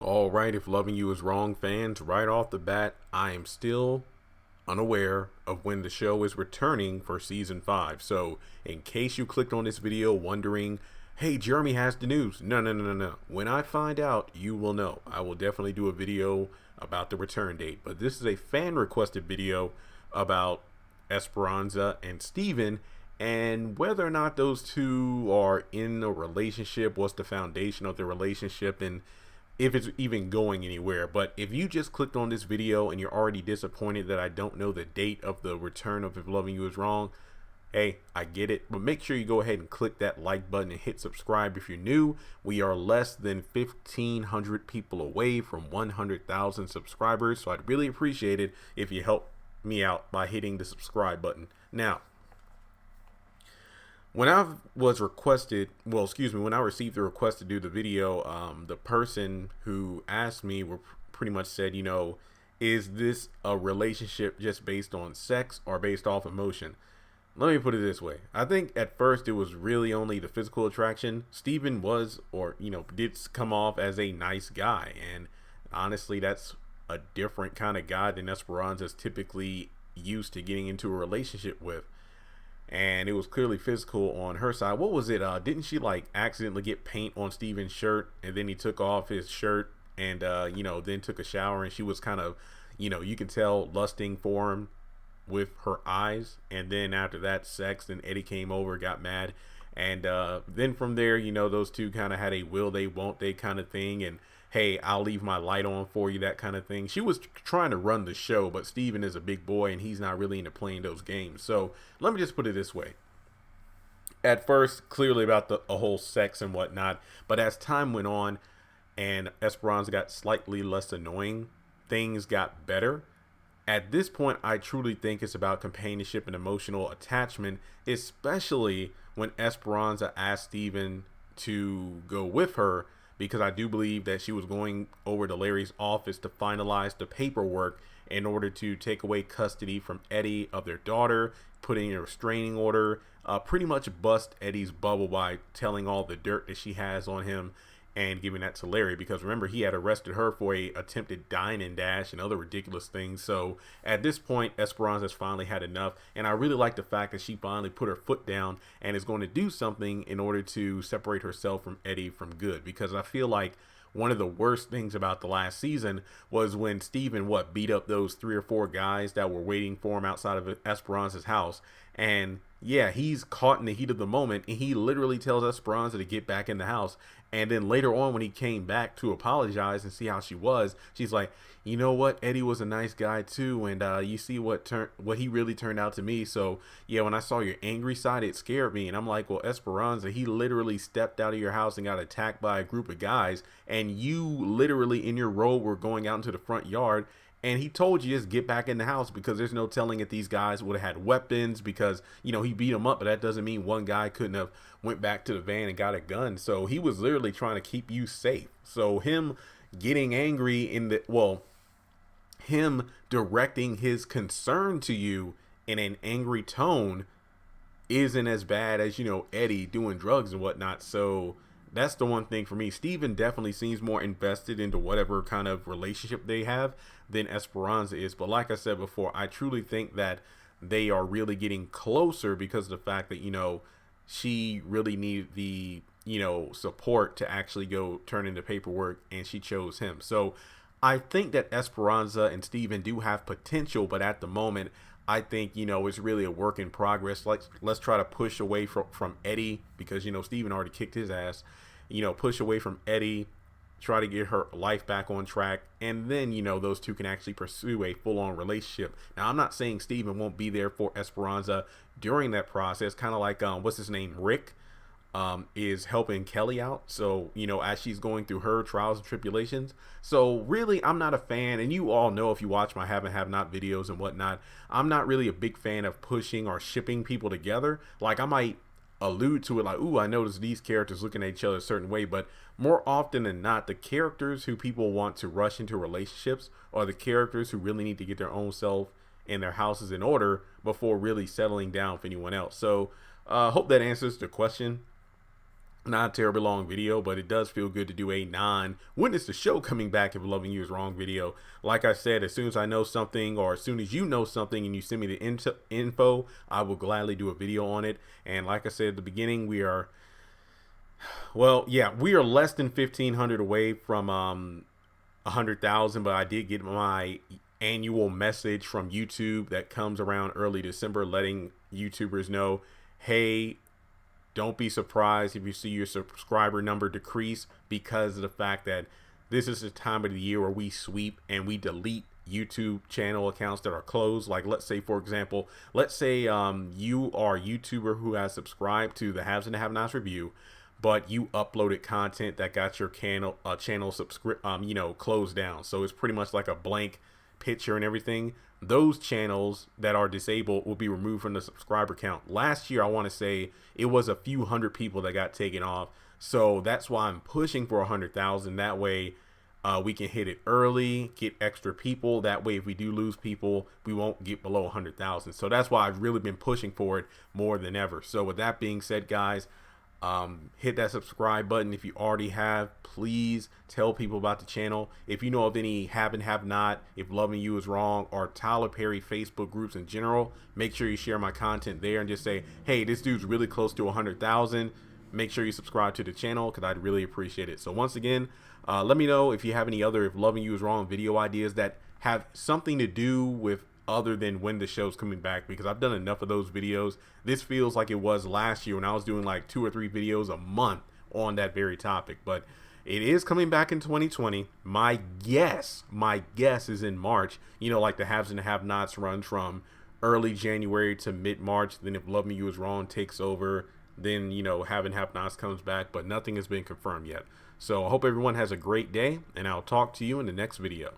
All right, if Loving You Is Wrong fans, right off the bat, I am still unaware of when the show is returning for season 5. So, in case you clicked on this video wondering, hey, Jeremy has the news. No, no, no, no, no. When I find out, you will know. I will definitely do a video about the return date. But this is a fan requested video about Esperanza and Steven and whether or not those two are in a relationship, what's the foundation of the relationship, and if it's even going anywhere. But if you just clicked on this video and you're already disappointed that I don't know the date of the return of If Loving You Is Wrong, hey, I get it, but make sure you go ahead and click that like button and hit subscribe if you're new. We are less than 1,500 people away from 100,000 subscribers, so I'd really appreciate it if you help me out by hitting the subscribe button. Now, when I was requested, well, excuse me, when I received the request to do the video, the person who asked me pretty much said, is this a relationship just based on sex or based off emotion? Let me put it this way. I think at first it was really only the physical attraction. Steven was, or, did come off as a nice guy. And honestly, that's a different kind of guy than Esperanza's typically used to getting into a relationship with. And it was clearly physical on her side. What was it? Didn't she like accidentally get paint on Steven's shirt, and then he took off his shirt and then took a shower, and she was kind of, you can tell lusting for him with her eyes. And then after that, sex, and Eddie came over, got mad, and then from there, those two kind of had a will they won't they kind of thing, and hey, I'll leave my light on for you, that kind of thing. She was trying to run the show, but Steven is a big boy and he's not really into playing those games. So let me just put it this way. At first, clearly about the whole sex and whatnot, but as time went on and Esperanza got slightly less annoying, things got better. At this point, I truly think it's about companionship and emotional attachment, especially when Esperanza asked Steven to go with her, because I do believe that she was going over to Larry's office to finalize the paperwork in order to take away custody from Eddie of their daughter, putting a restraining order, pretty much bust Eddie's bubble by telling all the dirt that she has on him and giving that to Larry, because remember, he had arrested her for a attempted dine and dash and other ridiculous things. So at this point, Esperanza's finally had enough, and I really like the fact that she finally put her foot down and is going to do something in order to separate herself from Eddie from good, because I feel like one of the worst things about the last season was when Steven beat up those 3 or 4 guys that were waiting for him outside of Esperanza's house. And yeah, he's caught in the heat of the moment, and he literally tells Esperanza to get back in the house. And then later on, when he came back to apologize and see how she was, she's like, you know what, Eddie was a nice guy too, and you see what he really turned out to me. So yeah, when I saw your angry side, it scared me. And I'm like, well, Esperanza, he literally stepped out of your house and got attacked by a group of guys, and you literally in your robe were going out into the front yard, and he told you just get back in the house, because there's no telling if these guys would have had weapons, because, he beat them up, but that doesn't mean one guy couldn't have went back to the van and got a gun. So he was literally trying to keep you safe. So him getting angry him directing his concern to you in an angry tone isn't as bad as, Eddie doing drugs and whatnot. So that's the one thing for me. Steven definitely seems more invested into whatever kind of relationship they have than Esperanza is. But like I said before, I truly think that they are really getting closer because of the fact that, she really needed the, support to actually go turn in the paperwork, and she chose him. So I think that Esperanza and Steven do have potential, but at the moment, I think, it's really a work in progress. Let's try to push away from Eddie, because, Steven already kicked his ass. Push away from Eddie, try to get her life back on track, and then, those two can actually pursue a full-on relationship. Now, I'm not saying Steven won't be there for Esperanza during that process, kind of like, what's his name, Rick, is helping Kelly out. So, as she's going through her trials and tribulations. So really, I'm not a fan, and you all know if you watch my have and have not videos and whatnot, I'm not really a big fan of pushing or shipping people together. Like, I might allude to it like, ooh, I noticed these characters looking at each other a certain way, but more often than not, the characters who people want to rush into relationships are the characters who really need to get their own self and their houses in order before really settling down for anyone else. So hope that answers the question. not a terribly long video, but it does feel good to do a non-witness the show coming back if loving you is wrong video. Like I said, as soon as I know something, or as soon as you know something and you send me the info, I will gladly do a video on it. And like I said at the beginning, we are, well, yeah, we are less than 1,500 away from 100,000, but I did get my annual message from YouTube that comes around early December letting YouTubers know, hey, don't be surprised if you see your subscriber number decrease, because of the fact that this is the time of the year where we sweep and we delete YouTube channel accounts that are closed. Like, let's say, for example, let's say you are a YouTuber who has subscribed to the Haves and the Have-Nots review, but you uploaded content that got your channel closed down. So it's pretty much like a blank picture and everything. Those channels that are disabled will be removed from the subscriber count. Last year, I want to say it was a few hundred people that got taken off. So that's why I'm pushing for 100,000. That way we can hit it early, get extra people. That way, if we do lose people, we won't get below 100,000. So that's why I've really been pushing for it more than ever. So with that being said, guys, hit that subscribe button if you already have. Please tell people about the channel. If you know of any have and have not, if loving you is wrong, or Tyler Perry Facebook groups in general, make sure you share my content there and just say, hey, this dude's really close to 100,000. Make sure you subscribe to the channel, because I'd really appreciate it. So once again, let me know if you have any other if loving you is wrong video ideas that have something to do with other than when the show's coming back, because I've done enough of those videos. This feels like it was last year when I was doing like 2 or 3 videos a month on that very topic. But it is coming back in 2020. My guess is in March. You know, like the Haves and the Have-Nots run from early January to mid-March. Then if Loving You Is Wrong takes over, then, you know, Have and Have-Nots comes back, but nothing has been confirmed yet. So I hope everyone has a great day, and I'll talk to you in the next video.